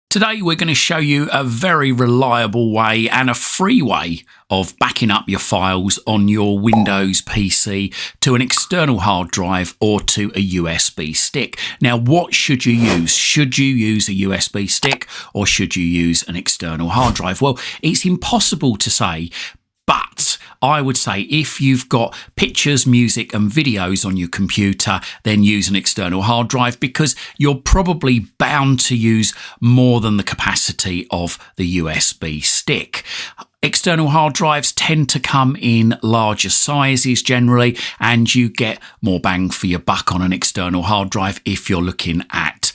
Today we're going to show you a very reliable way and a free way of backing up your files on your Windows PC to an external hard drive or to a USB stick. Now, what should you use? Should you use a USB stick or should you use an external hard drive? Well, it's impossible to say, but I would say if you've got pictures, music and videos on your computer, then use an external hard drive because you're probably bound to use more than the capacity of the USB stick. External hard drives tend to come in larger sizes generally, and you get more bang for your buck on an external hard drive if you're looking at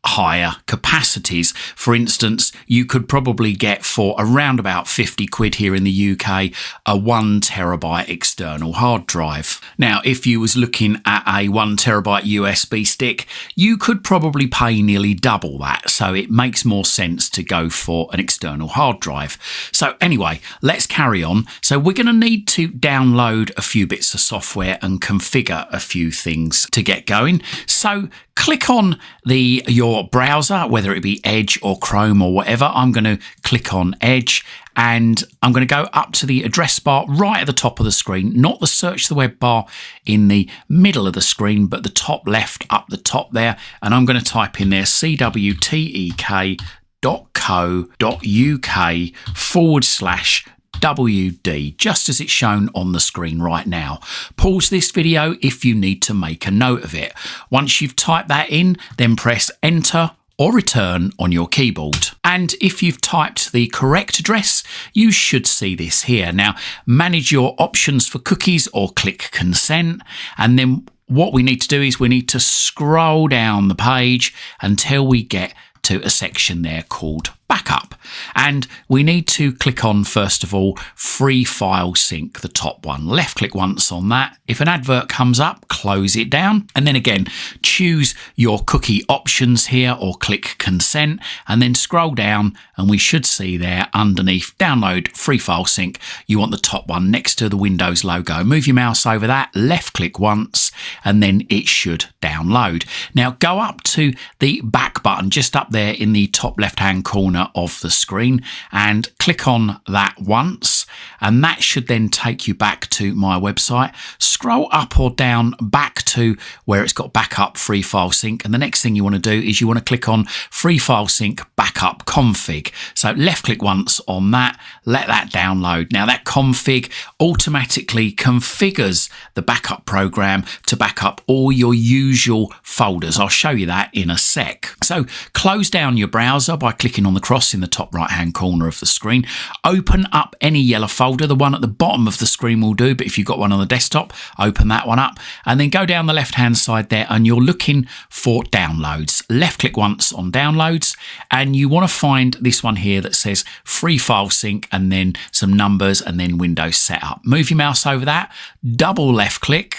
higher capacities. For instance, you could probably get for around about 50 quid here in the UK a 1 terabyte external hard drive. Now, if you was looking at a 1 terabyte USB stick, you could probably pay nearly double that. So it makes more sense to go for an external hard drive. So anyway, let's carry on. So we're going to need to download a few bits of software and configure a few things to get going. So click on your browser, whether it be Edge or Chrome or whatever. I'm going to click on Edge and I'm going to go up to the address bar right at the top of the screen, not the search the web bar in the middle of the screen, but the top left up the top there. And I'm going to type in there cwtek.co.uk/WD, just as it's shown on the screen right now. Pause this video if you need to make a note of it. Once you've typed that in, then press enter or return on your keyboard. And if you've typed the correct address, you should see this here. Now, manage your options for cookies or click consent. And then what we need to do is we need to scroll down the page until we get to a section there called backup. And we need to click on, first of all, free file sync, the top one. Left click once on that. If an advert comes up, close it down. And then again, choose your cookie options here or click consent and then scroll down and we should see there underneath download free file sync, you want the top one next to the Windows logo. Move your mouse over that, left click once, and then it should download. Now go up to the back button just up there in the top left hand corner of the screen and click on that once, and that should then take you back to my website. Scroll up or down back to where it's got backup free file sync, and the next thing you want to do is you want to click on free file sync backup config. So left click once on that, let that download. Now that config automatically configures the backup program to back up all your usual folders. I'll show you that in a sec. So close down your browser by clicking on the cross in the top right hand corner of the screen. Open up any yellow folder. The one at the bottom of the screen will do, but if you've got one on the desktop, open that one up and then go down the left hand side there and you're looking for downloads. Left click once on downloads and you want to find this one here that says free file sync and then some numbers and then Windows setup. Move your mouse over that, double left click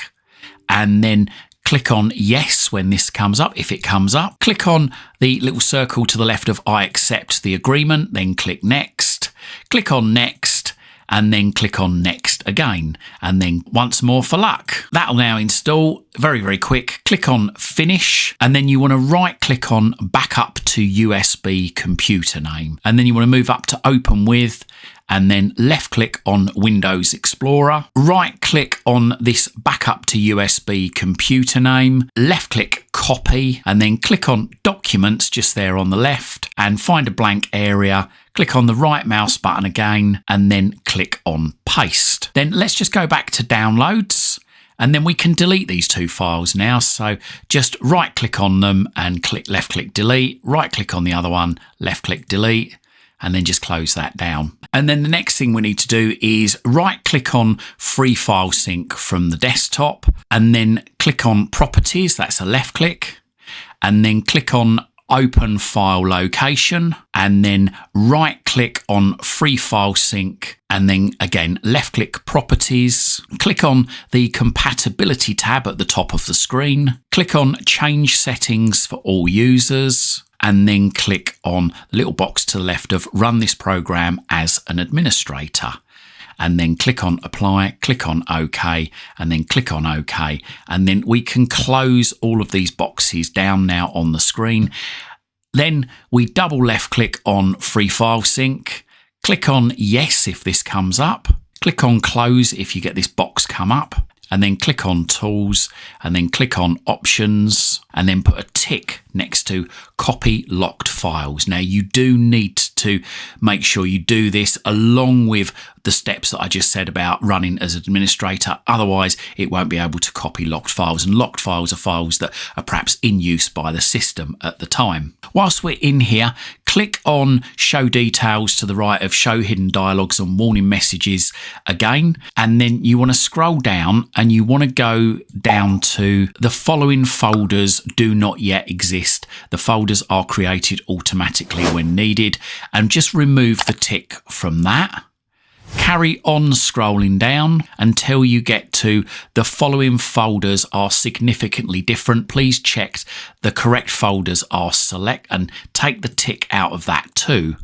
and then click on yes when this comes up, if it comes up. Click on the little circle to the left of I accept the agreement, then click next. Click on next and then click on next again and then once more for luck. That'll now install very, very quick. Click on finish and then you want to right click on backup to USB computer name and then you want to move up to open with and then left click on Windows Explorer, right click on this backup to USB computer name, left click copy and then click on documents just there on the left and find a blank area, click on the right mouse button again and then click on paste. Then let's just go back to downloads and then we can delete these two files now. So just right click on them and click left click delete, right click on the other one, left click delete and then just close that down. And then the next thing we need to do is right click on free file sync from the desktop and then click on properties, that's a left click, and then click on open file location and then right click on free file sync and then again left click properties, click on the compatibility tab at the top of the screen, click on change settings for all users and then click on the little box to the left of run this program as an administrator. And then click on apply, click on OK, and then click on OK. And then we can close all of these boxes down now on the screen. Then we double left click on Free File Sync, click on Yes if this comes up, click on Close if you get this box come up, and then click on Tools, and then click on Options, and then put a tick next to Copy Locked Files. Now you do need to make sure you do this along with the steps that I just said about running as administrator, otherwise it won't be able to copy locked files, and locked files are files that are perhaps in use by the system at the time. Whilst we're in here, click on Show Details to the right of Show Hidden Dialogues and Warning Messages again, and then you want to scroll down and you want to go down to the following folders do not yet exist. The folders are created automatically when needed, and just remove the tick from that. Carry on scrolling down until you get to the following folders are significantly different. Please check the correct folders are select and take the tick out of that too,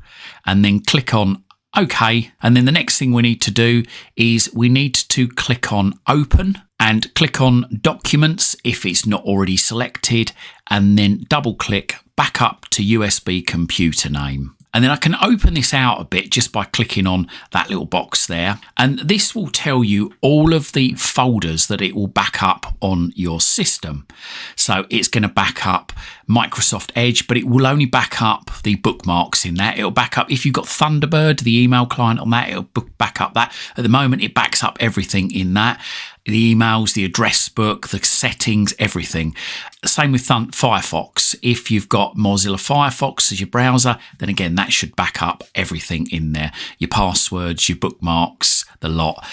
and then click on OK. And then the next thing we need to do is we need to click on Open and click on Documents if it's not already selected, and then double click back up to USB computer name. And then I can open this out a bit just by clicking on that little box there. And this will tell you all of the folders that it will back up on your system. So it's going to back up Microsoft Edge, but it will only back up the bookmarks in that. It'll back up, if you've got Thunderbird, the email client on that, it'll back up that. At the moment, it backs up everything in that. The emails, the address book, the settings, everything. Same with Firefox. If you've got Mozilla Firefox as your browser, then again, that should back up everything in there. Your passwords, your bookmarks, the lot.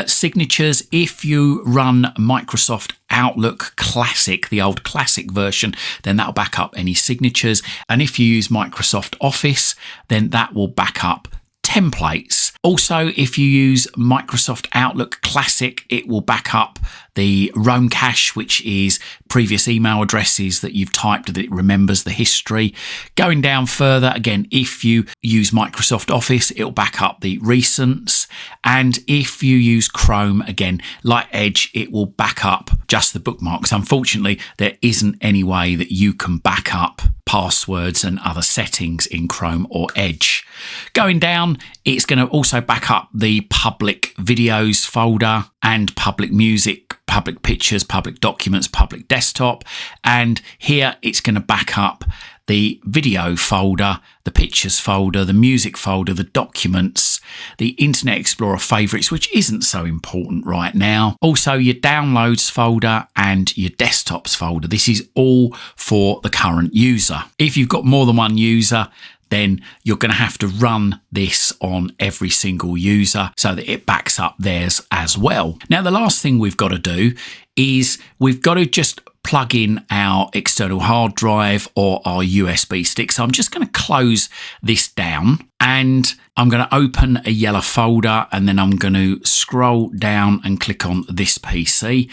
Signatures, if you run Microsoft Outlook Classic, the old Classic version, then that'll back up any signatures. And if you use Microsoft Office, then that will back up templates. Also, if you use Microsoft Outlook Classic, it will back up the Roam cache, which is previous email addresses that you've typed that it remembers the history. Going down further, again, if you use Microsoft Office, it'll back up the recents. And if you use Chrome, again, like Edge, it will back up just the bookmarks. Unfortunately, there isn't any way that you can back up passwords and other settings in Chrome or Edge. Going down, it's going to also back up the public videos folder and public music, public pictures, public documents, public desktop. And here it's going to back up the video folder, the pictures folder, the music folder, the documents, the Internet Explorer favorites, which isn't so important right now. Also your downloads folder and your desktops folder. This is all for the current user. If you've got more than one user, then you're going to have to run this on every single user so that it backs up theirs as well. Now, the last thing we've got to do is we've got to just plug in our external hard drive or our USB stick. So I'm just going to close this down and I'm going to open a yellow folder, and then I'm going to scroll down and click on this PC.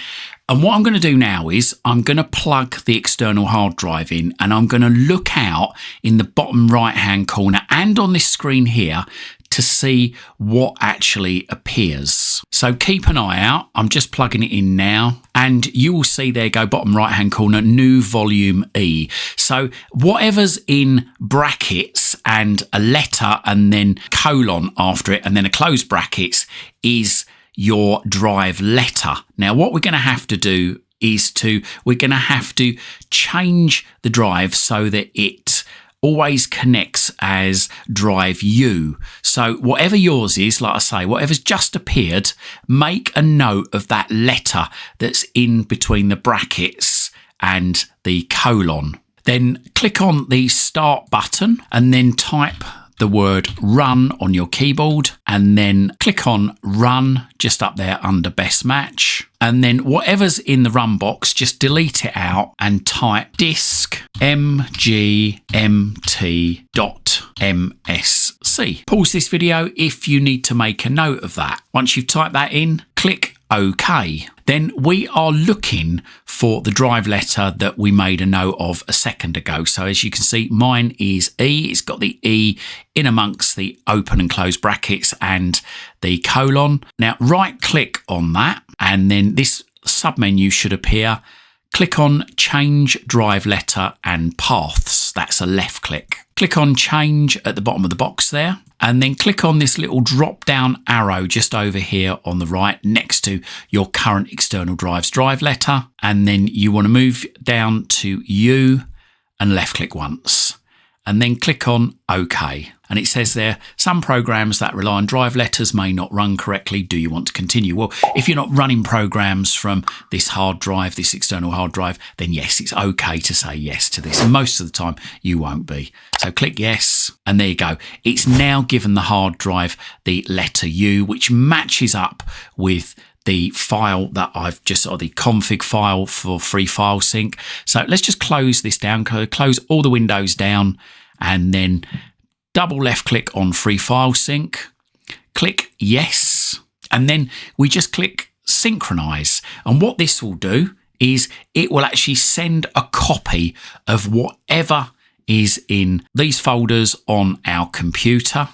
And what I'm going to do now is I'm going to plug the external hard drive in, and I'm going to look out in the bottom right hand corner and on this screen here to see what actually appears. So keep an eye out. I'm just plugging it in now, and you will see there go bottom right hand corner, new volume E. So whatever's in brackets and a letter and then colon after it and then a closed brackets is your drive letter. Now what we're going to have to do is we're going to have to change the drive so that it always connects as drive U. So whatever yours is, like I say, whatever's just appeared, make a note of that letter that's in between the brackets and the colon. Then click on the start button and then type the word run on your keyboard, and then click on run just up there under best match. And then whatever's in the run box, just delete it out and type disk mgmt.msc. Pause this video if you need to make a note of that. Once you've typed that in, click OK. Then we are looking for the drive letter that we made a note of a second ago. So as you can see, mine is E. It's got the E in amongst the open and close brackets and the colon. Now right click on that, and then this submenu should appear. click on Change Drive Letter and Paths. That's a left click. Click on Change at the bottom of the box there, and then click on this little drop down arrow just over here on the right next to your current external drive's drive letter. And then you want to move down to U and left click once, and then click on OK. And it says there, some programs that rely on drive letters may not run correctly. Do you want to continue? Well, if you're not running programs from this hard drive, this external hard drive, then yes, it's okay to say yes to this. And most of the time you won't be. So click yes, and there you go. It's now given the hard drive the letter U, which matches up with the file that I've just, or the config file for Free File Sync. So let's just close this down, close all the windows down, and then double left click on Free File Sync, click yes, and then we just click synchronize. And what this will do is it will actually send a copy of whatever is in these folders on our computer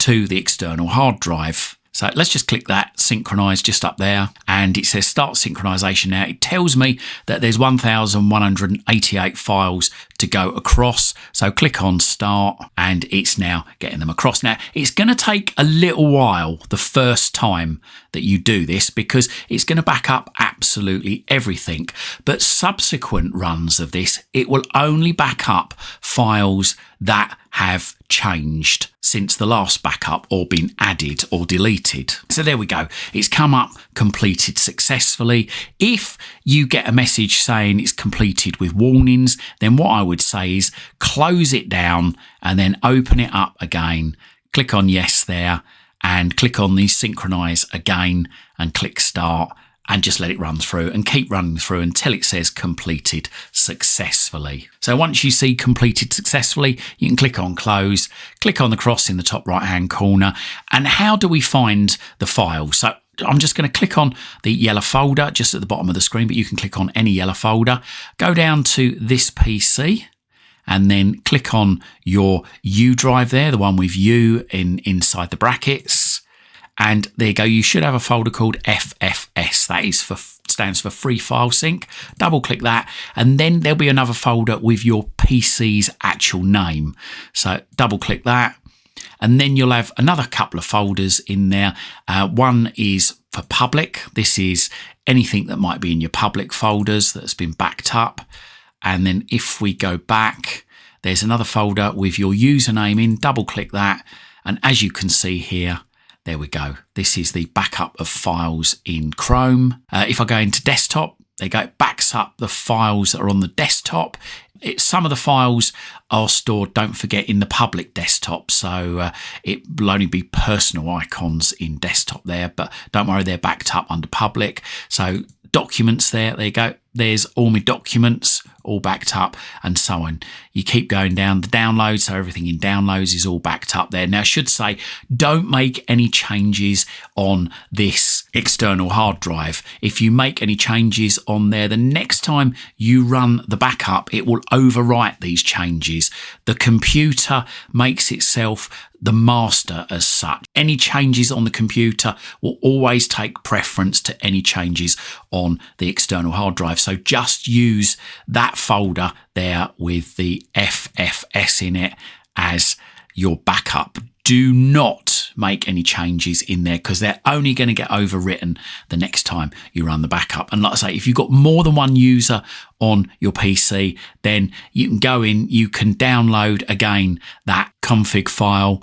to the external hard drive. So let's just click that, synchronize just up there, and it says start synchronization now. It tells me that there's 1,188 files to go across. So click on start, and it's now getting them across. Now, it's going to take a little while the first time that you do this because it's going to back up absolutely everything. But subsequent runs of this, it will only back up files that have changed since the last backup or been added or deleted. So there we go. It's come up completed successfully. If you get a message saying it's completed with warnings, then what I would say is close it down and then open it up again. Click on yes there and click on the synchronize again and click start, and just let it run through and keep running through until it says completed successfully. So once you see completed successfully, you can click on close, click on the cross in the top right hand corner. And how do we find the file? So I'm just going to click on the yellow folder just at the bottom of the screen, but you can click on any yellow folder, go down to this PC, and then click on your U drive there, the one with U inside the brackets. And there you go. You should have a folder called FFS. That is stands for Free File Sync. Double click that, and then there'll be another folder with your PC's actual name. So double click that, and then you'll have another couple of folders in there. One is for public. This is anything that might be in your public folders that's been backed up. And then if we go back, there's another folder with your username in. Double click that, and as you can see here, there we go. This is the backup of files in Chrome. If I go into desktop, there you go. It backs up the files that are on the desktop. Some of the files are stored, don't forget, in the public desktop. So it will only be personal icons in desktop there, but don't worry, they're backed up under public. So documents there you go. There's all my documents all backed up, and so on. You keep going down the downloads, so everything in downloads is all backed up there. Now, I should say, don't make any changes on this external hard drive. If you make any changes on there, the next time you run the backup, it will overwrite these changes. The computer makes itself the master as such. Any changes on the computer will always take preference to any changes on the external hard drive. So just use that folder there with the FFS in it as your backup. Do not make any changes in there because they're only going to get overwritten the next time you run the backup. And like I say, if you've got more than one user on your PC, then you can go in, you can download again that config file,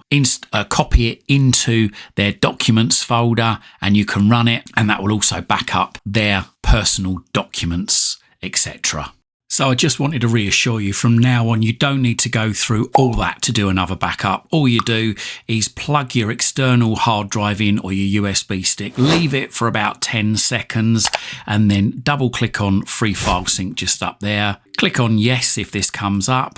copy it into their documents folder, and you can run it, and that will also back up their personal documents, etc. So I just wanted to reassure you, from now on, you don't need to go through all that to do another backup. All you do is plug your external hard drive in or your USB stick, leave it for about 10 seconds, and then double click on Free File Sync just up there. Click on yes if this comes up,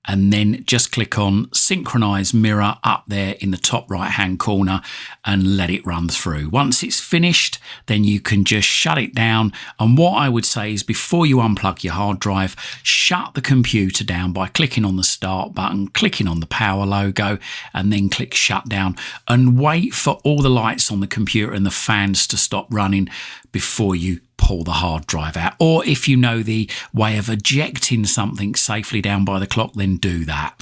and then just click on Synchronize Mirror up there in the top right hand corner and let it run through. Once it's finished, then you can just shut it down. And what I would say is, before you unplug your hard drive, shut the computer down by clicking on the start button, clicking on the power logo, and then click shut down, and wait for all the lights on the computer and the fans to stop running before you pull the hard drive out. Or if you know the way of ejecting something safely down by the clock, then do that.